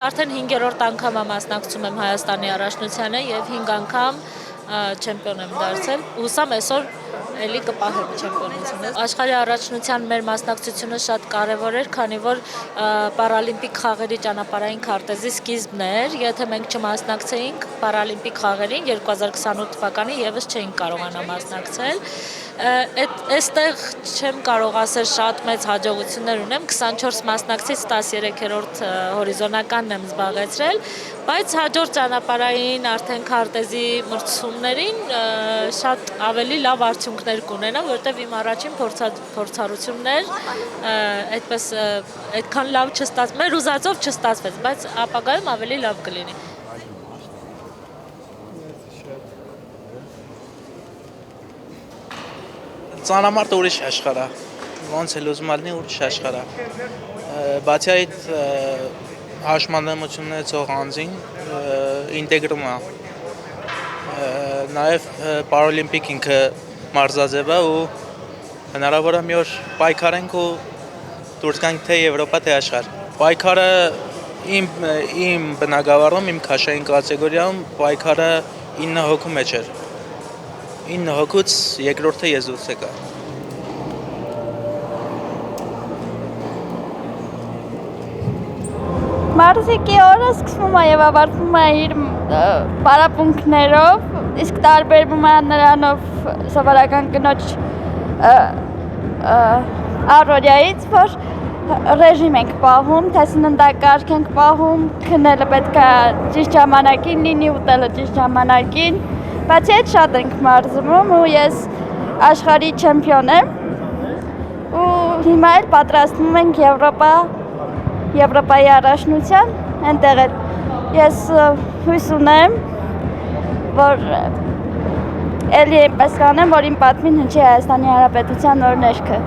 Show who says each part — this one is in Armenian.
Speaker 1: Արդեն 5-րդ անգամ մասնակցում եմ Հայաստանի առաջնությանը եւ 5 անգամ չեմպիոն եմ դարձել։ Հուսամ այսօր էլի կպահեմ չեմպիոնությունը։ Աշխարհի առաջնության մեր մասնակցությունը շատ կարեւոր էր, քանի որ պարալիմպիկ խաղերի ճանապարհային քարտեզի սկիզբն էր։ Եթե մենք չմասնակցեինք պարալիմպիկ խաղերին 2028 թվականին եւս չէինք կարողանա մասնակցել։ Այստեղ չեմ կարող ասել շատ մեծ հաջողություններ ունեմ, 24 մասնակցից 13-րդ հորիզոնականն եմ զբաղեցրել, բայց հաջորդ ճանապարհային արդեն քարտեզի մրցումներին շատ ավելի լավ արդյունքներ կունենամ, որովհետև իմ առաջին փորձառությունն էր, այդպես այդքան լավ չստացվեց, մեր ուզածով չստացվեց, բայց ապագայում ավելի լավ կլինի։
Speaker 2: Ծանրամարտը ուրիշ աշխարհ է, ոնց էլ ուզում ալնի ուրիշ աշխարհ է։ Բացի այդ հաշմանդամություն ունեցող անձին ինտեգրում է։ Նաև պարալիմպիկ ինքը մարզաձև է ու հնարավոր է մի օր պայքարենք ու դուրս գանք թե Եվրոպա, թե աշխարհ։ Պայքարը իմ բնակավարում, իմ քաշային կատեգորիայում պայքարը 9 հոգու մեջ էր։ 9 հոգուց երկրորդը ես դուրս եկա։
Speaker 3: Մարզիկի օրը սկսվում է եւ ավարտվում է իր պարապմունքներով, իսկ տարբերվում է նրանով սովորական կնոջ առօրյայից, որ ռեժիմ ենք պահում, թե սննդակարգ ենք պահում, քնելը պետք է ճիշտ ժամանակին լինի, ուտելը ճիշտ ժամանակին, բացի այդ շատ ենք մարզվում ու ես աշխարհի չեմպիոն եմ ու հիմա էլ պատրաստվում ենք Եվրոպայի առաջնության, այնտեղ էլ ես հույս ունեմ, որ էլի այնպես կանեմ, որ իմ պատվին հնչի Հայաստանի Հանրապետության նոր ներքը։